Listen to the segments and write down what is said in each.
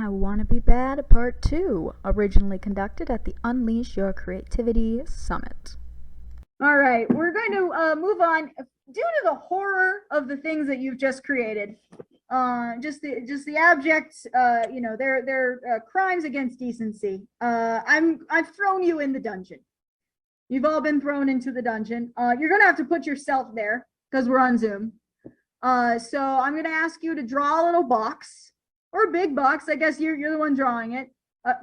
I Wanna Be Bad Part 2, originally conducted at the Unleash Your Creativity Summit. All right, we're going to move on. Due to the horror of the things that you've just created, just the abject, they're crimes against decency. I've thrown you in the dungeon. You've all been thrown into the dungeon. You're gonna have to put yourself there because we're on Zoom. So I'm gonna ask you to draw a little box or a big box. I guess you're the one drawing it.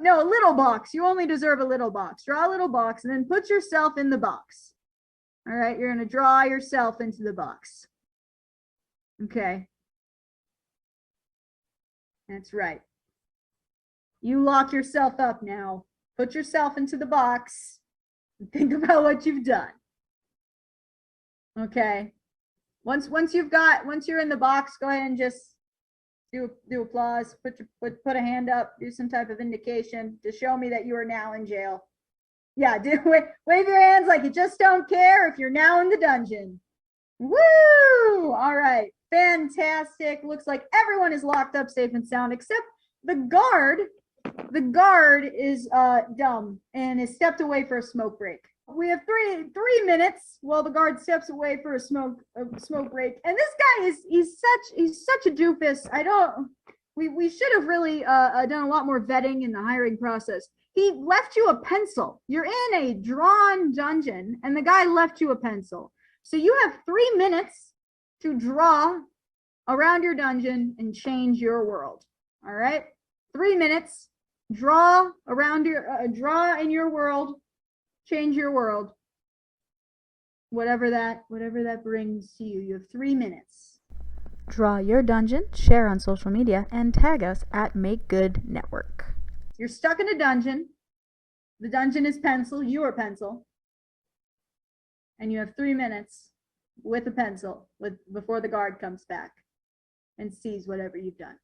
No, a little box. You only deserve a little box. Draw a little box and then put yourself in the box. All right, you're gonna draw yourself into the box. Okay. That's right. You lock yourself up now. Put yourself into the box and think about what you've done. Okay. Once you're in the box, go ahead and just do applause. Put a hand up. Do some type of indication to show me that you are now in jail. Yeah, wave your hands like you just don't care if you're now in the dungeon. Woo! All right, fantastic. Looks like everyone is locked up safe and sound except the guard. The guard is dumb and has stepped away for a smoke break. We have three minutes while the guard steps away for a smoke break. And this guy he's such a doofus. We should have really done a lot more vetting in the hiring process. He left you a pencil. You're in a drawn dungeon and the guy left you a pencil. So you have 3 minutes to draw around your dungeon and change your world. All right, 3 minutes. Draw around draw in your world, change your world. Whatever that brings to you. You have 3 minutes. Draw your dungeon, share on social media, and tag us at MakeGood Network. You're stuck in a dungeon. The dungeon is pencil. You are pencil. And you have 3 minutes with a pencil before the guard comes back and sees whatever you've done.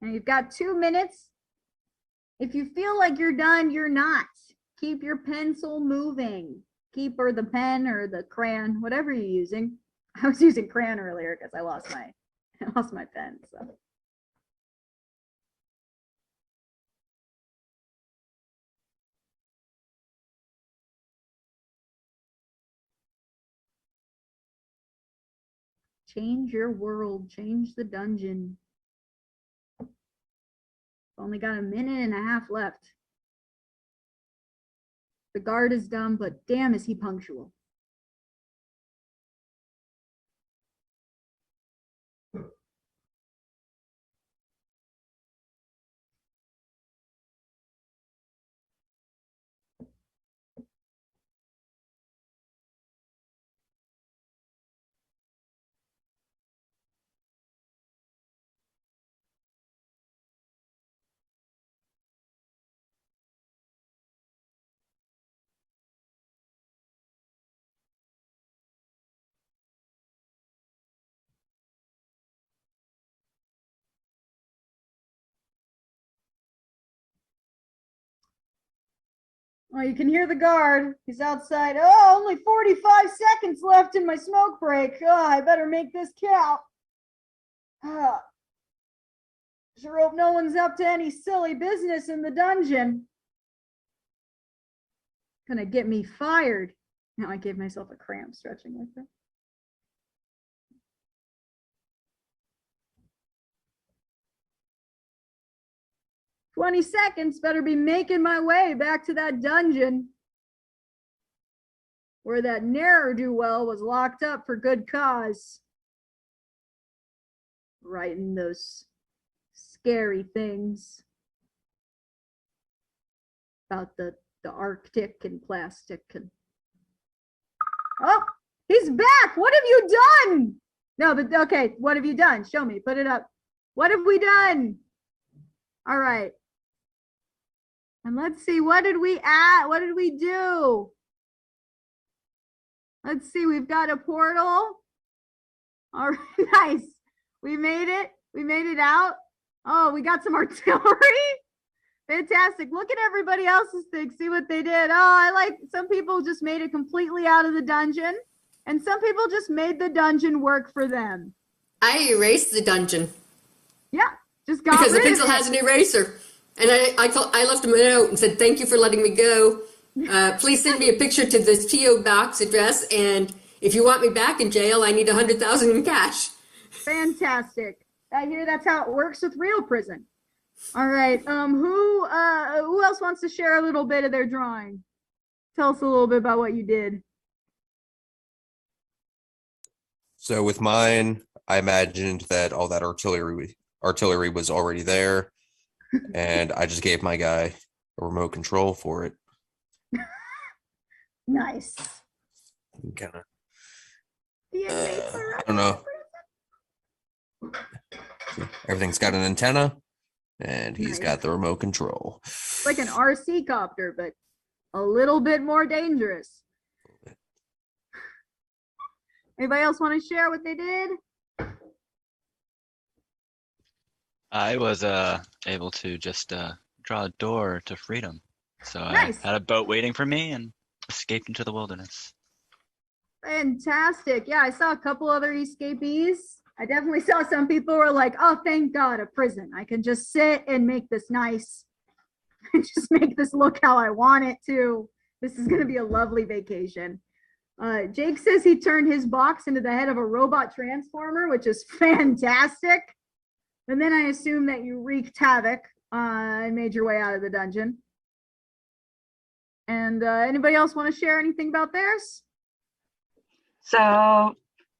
And you've got 2 minutes. If you feel like you're done, you're not. Keep your pencil moving. Or the pen or the crayon, whatever you're using. I was using crayon earlier because I lost my pen. So. Change your world. Change the dungeon. Only got a minute and a half left. The guard is dumb, but damn is he punctual. Oh, you can hear the guard. He's outside. Oh, only 45 seconds left in my smoke break. Oh, I better make this count. Sure hope no one's up to any silly business in the dungeon. Gonna get me fired. Now I gave myself a cramp stretching like that. "20 seconds, better be making my way back to that dungeon where that ne'er-do-well was locked up for good cause. Writing those scary things about the Arctic and plastic and He's back. What have you done? No, but okay. What have you done? Show me. Put it up. What have we done? All right. And let's see. What did we add? What did we do? Let's see. We've got a portal. All right. Nice. We made it. We made it out. Oh, we got some artillery. Fantastic. Look at everybody else's thing. See what they did. Oh, I like some people just made it completely out of the dungeon. And some people just made the dungeon work for them. I erased the dungeon. Yeah, just got because the rid pencil of it. has an eraser. And I left him a note and said, thank you for letting me go. Please send me a picture to this P.O. box address. And if you want me back in jail, I need $100,000 in cash. Fantastic. I hear that's how it works with real prison. All right. Who else wants to share a little bit of their drawing? Tell us a little bit about what you did. So with mine, I imagined that all that artillery was already there, and I just gave my guy a remote control for it. Nice. Kind of. I don't know. Everything's got an antenna, and he's got the remote control. Like an RC copter, but a little bit more dangerous. Anybody else want to share what they did? I was able to just draw a door to freedom. So Nice. I had a boat waiting for me and escaped into the wilderness. Fantastic. Yeah, I saw a couple other escapees. I definitely saw some people were like, oh, thank God, a prison. I can just sit and make this nice and just make this look how I want it to. This is going to be a lovely vacation. Jake says he turned his box into the head of a robot transformer, which is fantastic. And then I assume that you wreaked havoc and made your way out of the dungeon. And anybody else want to share anything about theirs? So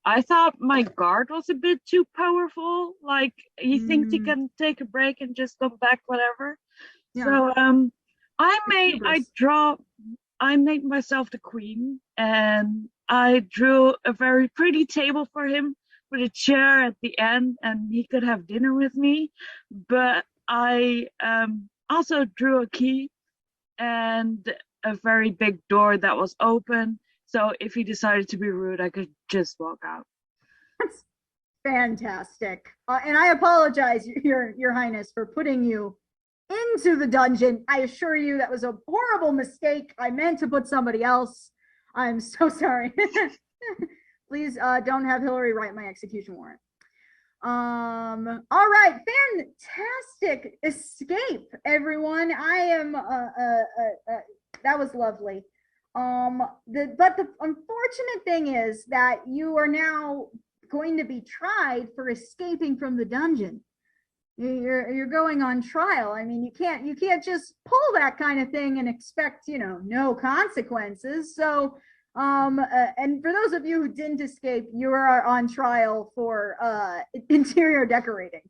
I thought my guard was a bit too powerful. Like he thinks he can take a break and just come back, whatever. Yeah. So I made myself the queen, and I drew a very pretty table for him with a chair at the end, and he could have dinner with me. But I also drew a key and a very big door that was open. So if he decided to be rude, I could just walk out. That's fantastic. And I apologize, Your Highness, for putting you into the dungeon. I assure you that was a horrible mistake. I meant to put somebody else. I'm so sorry. Please don't have Hillary write my execution warrant. All right, fantastic escape, everyone. I am that was lovely. But the unfortunate thing is that you are now going to be tried for escaping from the dungeon. You're going on trial. I mean, you can't just pull that kind of thing and expect, no consequences. So, and for those of you who didn't escape, you are on trial for interior decorating.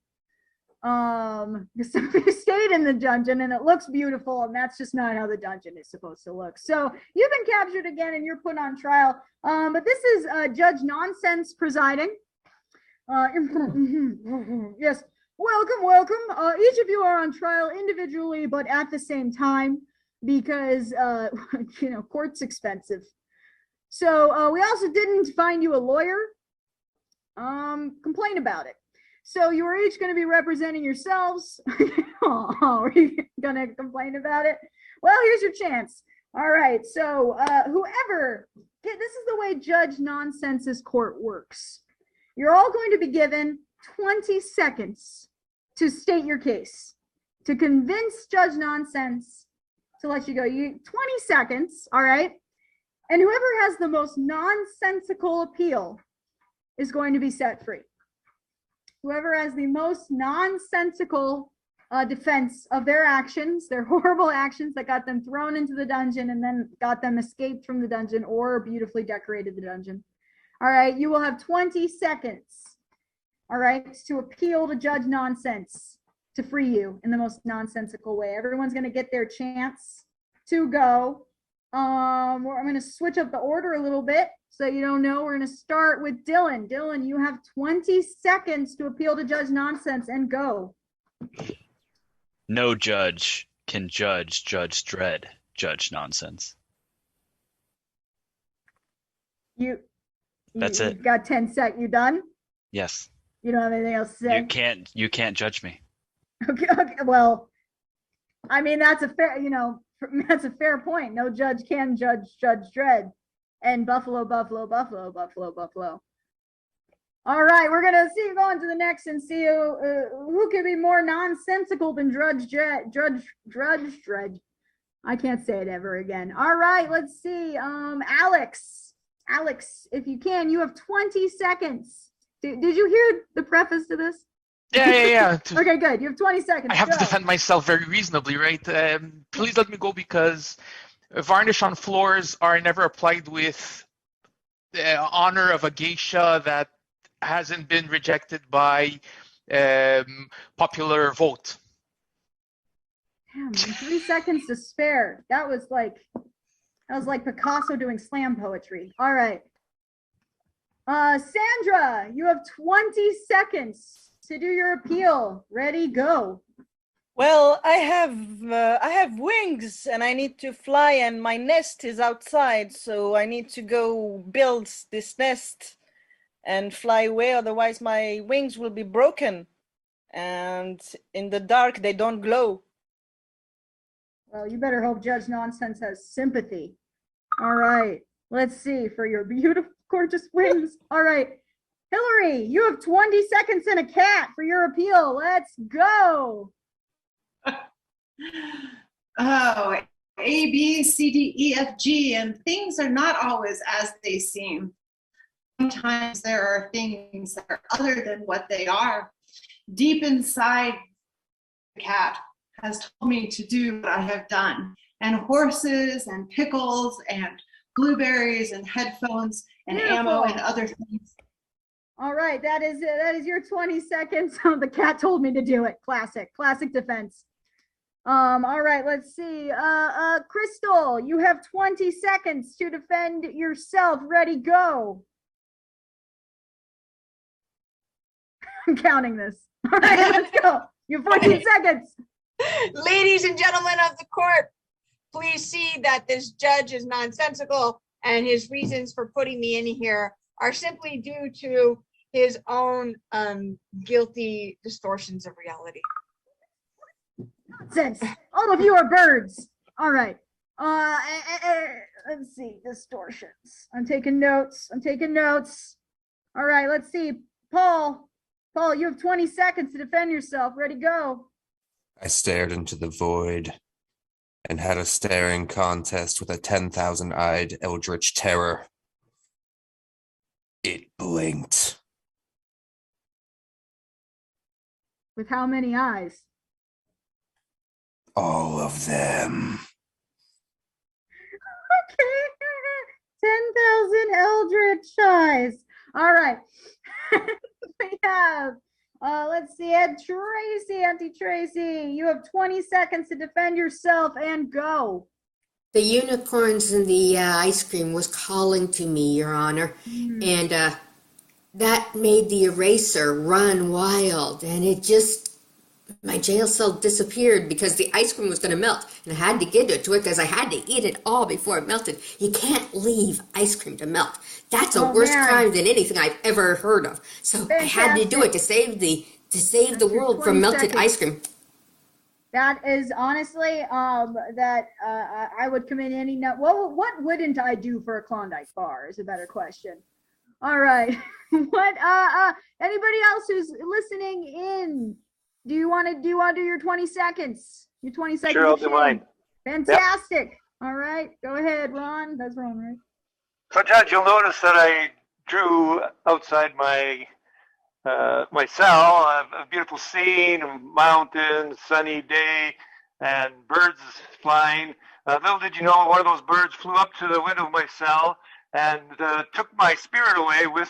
So you stayed in the dungeon and it looks beautiful, and that's just not how the dungeon is supposed to look. So you've been captured again and you're put on trial. But this is Judge Nonsense presiding. Yes. Welcome. Each of you are on trial individually, but at the same time, because, court's expensive. So we also didn't find you a lawyer. Complain about it. So you are each going to be representing yourselves. Oh, are you going to complain about it? Well, here's your chance. All right. So this is the way Judge Nonsense's court works. You're all going to be given 20 seconds to state your case, to convince Judge Nonsense to let you go. 20 seconds, all right? And whoever has the most nonsensical appeal is going to be set free. Whoever has the most nonsensical defense of their actions, their horrible actions that got them thrown into the dungeon and then got them escaped from the dungeon or beautifully decorated the dungeon. All right, you will have 20 seconds. All right, to appeal to Judge Nonsense to free you in the most nonsensical way. Everyone's going to get their chance to go. I'm going to switch up the order a little bit. so you don't know, we're going to start with Dylan. Dylan, you have 20 seconds to appeal to Judge Nonsense and go. No judge can judge Judge Dredd, Judge Nonsense. That's it. You've got 10 seconds. You done? Yes. You don't have anything else to say? You can't judge me. Okay, well, I mean, that's a fair, that's a fair point. No judge can judge Judge Dredd. And Buffalo. All right, we're gonna go on to the next and see who can be more nonsensical than Judge Dredd. I can't say it ever again. All right, let's see. Alex, if you can, you have 20 seconds. Did you hear the preface to this? Yeah. Okay, good. You have 20 seconds. I have to defend myself very reasonably, right? Please let me go, because varnish on floors are never applied with the honor of a geisha that hasn't been rejected by popular vote. Damn, 3 seconds to spare. That was like Picasso doing slam poetry. All right. Sandra, you have 20 seconds to do your appeal. Ready, go. Well, I have wings and I need to fly, and my nest is outside, so I need to go build this nest and fly away, otherwise my wings will be broken, and in the dark they don't glow. Well, you better hope Judge Nonsense has sympathy. All right, let's see, for your beautiful, gorgeous wings. All right, Hillary, you have 20 seconds and a cat for your appeal. Let's go. Oh, A, B, C, D, E, F, G, and things are not always as they seem. Sometimes there are things that are other than what they are. Deep inside, the cat has told me to do what I have done. And horses and pickles and blueberries and headphones and ammo and other things. All right, that is it. That is your 20 seconds. The cat told me to do it. Classic defense. All right, let's see. Crystal, you have 20 seconds to defend yourself. Ready, go. I'm counting this. All right, let's go. You have 14 seconds. Ladies and gentlemen of the court, please see that this judge is nonsensical, and his reasons for putting me in here are simply due to his own guilty distortions of reality. Nonsense. All of you are birds. All right. Let's see. Distortions. I'm taking notes. All right, let's see. Paul, you have 20 seconds to defend yourself. Ready, go. I stared into the void and had a staring contest with a 10,000-eyed eldritch terror. It blinked. With how many eyes? All of them. Okay. 10,000 eldritch eyes. All right. We have, let's see, Auntie Tracy, you have 20 seconds to defend yourself and go. The unicorns in the ice cream was calling to me, Your Honor, and that made the eraser run wild, and my jail cell disappeared because the ice cream was going to melt, and I had to get to it because I had to eat it all before it melted. You can't leave ice cream to melt. That's a worse crime than anything I've ever heard of. So I had to do it to save the world from melted ice cream. That is honestly, I would commit any, what wouldn't I do for a Klondike bar is a better question. All right. Anybody else who's listening in? Do you want to do your 20 seconds? Your 20 seconds. Sure, I'll do mine. Fantastic. Yep. All right. Go ahead, Ron. That's Ron, right? So, Judge, you'll notice that I drew outside my cell a beautiful scene, a mountain, sunny day, and birds flying. Little did you know, one of those birds flew up to the window of my cell and took my spirit away with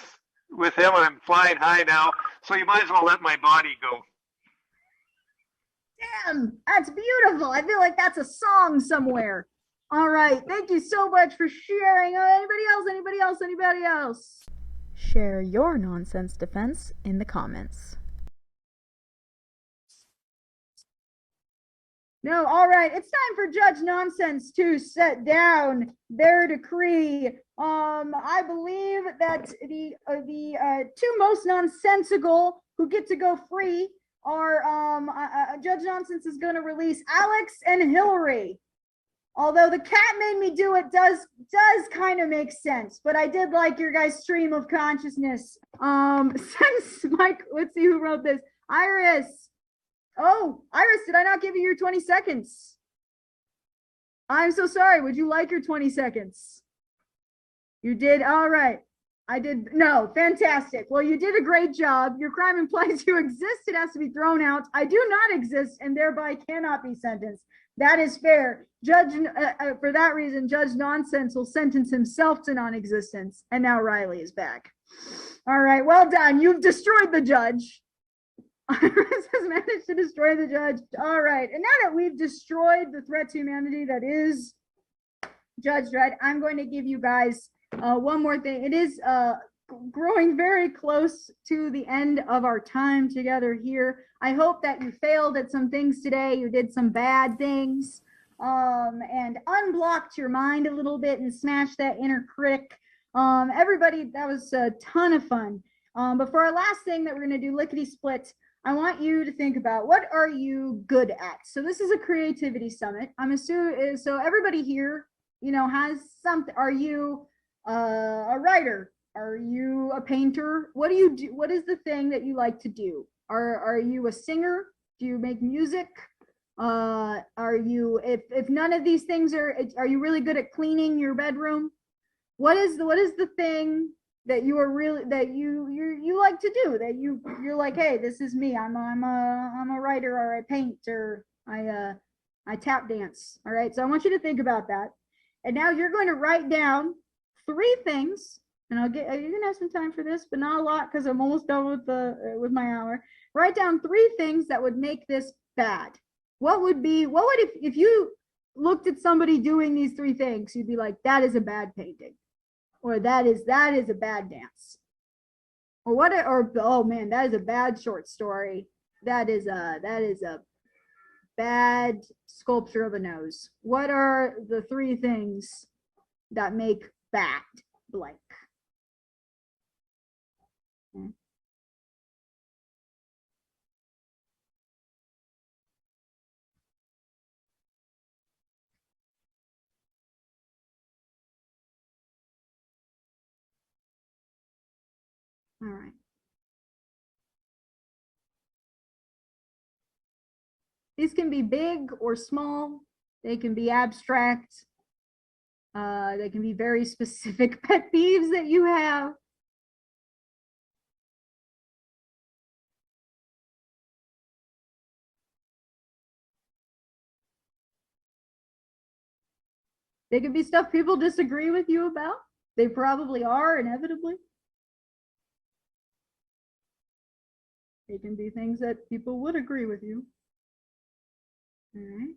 him, and I'm flying high now, so you might as well let my body go. Damn, that's beautiful. I feel like that's a song somewhere. All right. Thank you so much for sharing. Anybody else? Anybody else? Anybody else? Share your nonsense defense in the comments. No, all right. It's time for Judge Nonsense to set down their decree. I believe that the two most nonsensical who get to go free are Judge Nonsense is going to release Alex and Hillary. Although the cat made me do it does kind of make sense, but I did like your guys' stream of consciousness. Since Mike, let's see who wrote this. Iris. Oh, Iris, did I not give you your 20 seconds? I'm so sorry. Would you like your 20 seconds? You did? All right. I did. No, fantastic. Well, you did a great job. Your crime implies you exist. It has to be thrown out. I do not exist and thereby cannot be sentenced. That is fair. Judge, for that reason, Judge Nonsense will sentence himself to non-existence. And now Riley is back. All right. Well done. You've destroyed the judge. Iris has managed to destroy the judge. All right. And now that we've destroyed the threat to humanity that is Judge Dredd, I'm going to give you guys one more thing. It is growing very close to the end of our time together here. I hope that you failed at some things today. You did some bad things and unblocked your mind a little bit and smashed that inner critic. Everybody, that was a ton of fun. But for our last thing that we're going to do, lickety split, I want you to think about what are you good at? So this is a creativity summit. I'm assuming, so everybody here, you know, has something. Are you a writer? Are you a painter? What do you do? What is the thing that you like to do? Are you a singer? Do you make music? Are you, if none of these things are you really good at cleaning your bedroom? What is the thing that you are really, that you like to do, that you're like, hey, this is me. I'm a writer, or I paint, or I tap dance. All right. So I want you to think about that. And now you're going to write down 3 things, and you're gonna have some time for this, but not a lot because I'm almost done with my hour. Write down 3 things that would make this bad. What would if you looked at somebody doing these 3 things, you'd be like, that is a bad painting, or that is a bad dance, or oh man, that is a bad short story. That is a bad sculpture of a nose. What are the 3 things that make bad blank? All right. These can be big or small. They can be abstract. They can be very specific pet peeves that you have. They could be stuff people disagree with you about. They probably are, inevitably. They can be things that people would agree with you. All right.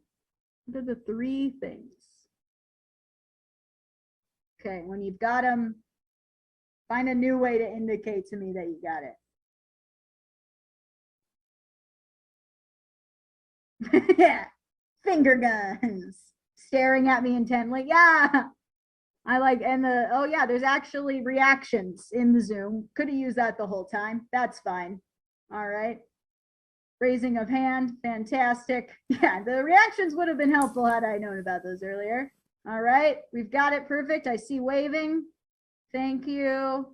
What are the 3 things? Okay, when you've got them, find a new way to indicate to me that you got it. Yeah, finger guns, staring at me intently. Yeah, I like, and oh yeah, there's actually reactions in the Zoom. Could have used that the whole time. That's fine. All right. Raising of hand, fantastic. Yeah, the reactions would have been helpful had I known about those earlier. All right, we've got it, perfect. I see waving. Thank you.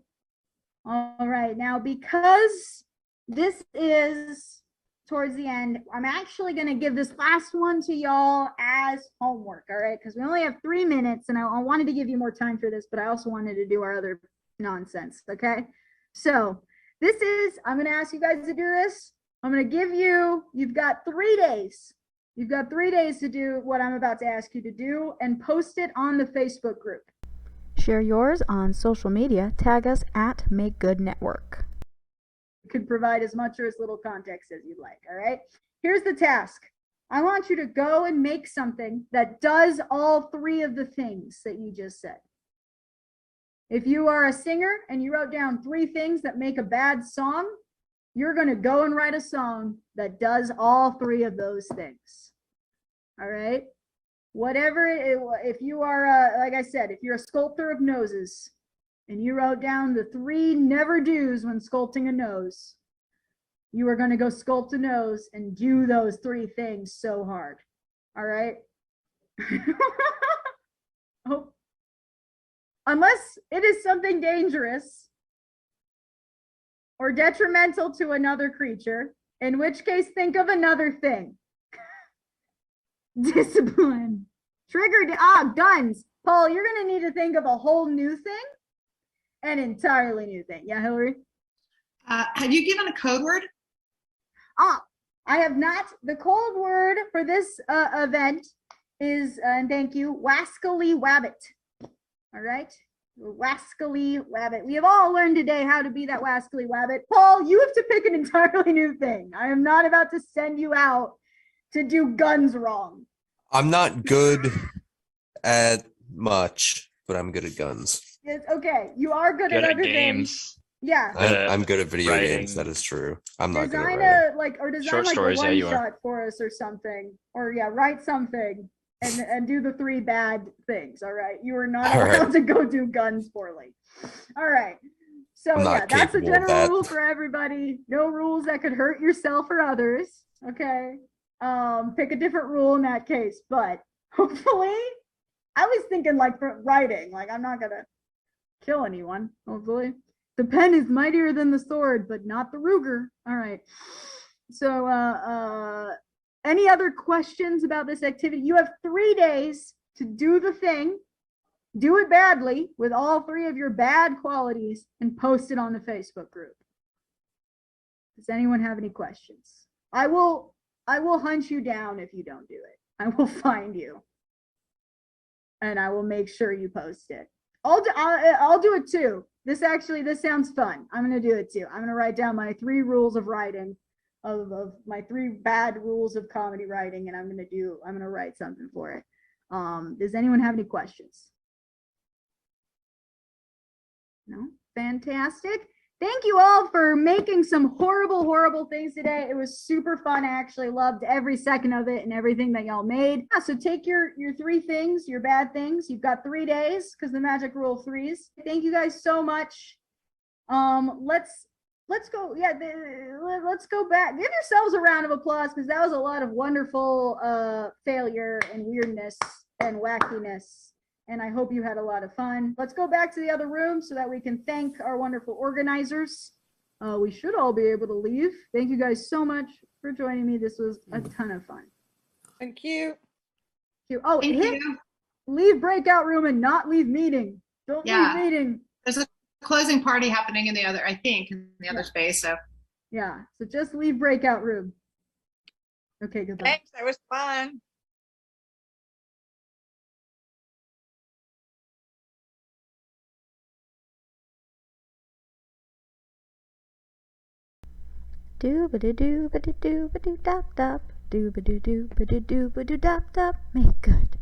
All right, now because this is towards the end, I'm actually gonna give this last one to y'all as homework, all right? Because we only have 3 minutes, and I wanted to give you more time for this, but I also wanted to do our other nonsense, okay? So this is, I'm gonna ask you guys to do this. I'm gonna give you, you've got 3 days. You've got 3 days to do what I'm about to ask you to do and post it on the Facebook group. Share yours on social media. Tag us at MakeGood Network. You could provide as much or as little context as you'd like, all right? Here's the task. I want you to go and make something that does all three of the things that you just said. If you are a singer and you wrote down 3 things that make a bad song, you're going to go and write a song that does all 3 of those things. All right? Whatever, if you are, like I said, if you're a sculptor of noses and you wrote down the 3 never do's when sculpting a nose, you are going to go sculpt a nose and do those 3 things so hard. All right? Oh. Unless it is something dangerous or detrimental to another creature, in which case think of another thing. Discipline. Triggered. Guns. Paul, you're going to need to think of a whole new thing, an entirely new thing. Yeah, Hillary? Have you given a code word? I have not. The code word for this event is, and thank you, Wascally Wabbit. All right? Wascally Wabbit. We have all learned today how to be that Wascally Wabbit. Paul, you have to pick an entirely new thing. I am not about to send you out to do guns wrong. I'm not good at much, but I'm good at guns. It's okay. You are good at other things. Yeah. I'm good at video writing. games. That is true. I'm not good at Design writing. design Short like stories, a yeah, one you are. shot for us or something. Or write something and do the 3 bad things. All right. You are not All allowed right. to go do guns poorly. All right. So I'm not that's a capable of general that. rule for everybody. No rules that could hurt yourself or others. Okay. Pick a different rule in that case. But hopefully, I was thinking like for writing, like I'm not gonna kill anyone, hopefully. The pen is mightier than the sword, but not the Ruger. All right. So any other questions about this activity? You have 3 days to do the thing, do it badly with all 3 of your bad qualities, and post it on the Facebook group. Does anyone have any questions? I will hunt you down if you don't do it. I will find you. And I will make sure you post it. I'll do it too. This sounds fun. I'm going to do it too. I'm going to write down my 3 rules of writing, of my 3 bad rules of comedy writing, and I'm going to write something for it. Does anyone have any questions? No? Fantastic. Thank you all for making some horrible, horrible things today. It was super fun. I actually loved every second of it and everything that y'all made. Yeah, so take your 3 things, your bad things. You've got 3 days because the magic rule of 3s. Thank you guys so much. Let's go. Yeah, let's go back. Give yourselves a round of applause because that was a lot of wonderful failure and weirdness and wackiness. And I hope you had a lot of fun. Let's go back to the other room so that we can thank our wonderful organizers. We should all be able to leave. Thank you guys so much for joining me. This was a ton of fun. Thank you. Oh, Thank you. Leave breakout room and not leave meeting. Don't Yeah. leave meeting. There's a closing party happening in the other, I think, in the other space. So Yeah, so just leave breakout room. Okay, goodbye. Thanks, that was fun. Doo-ba-doo-doo-ba-doo-doo-ba-doo-dop-dop. Doo-ba-doo-doo-ba-doo-doo-ba-doo-dop-dop. Make good.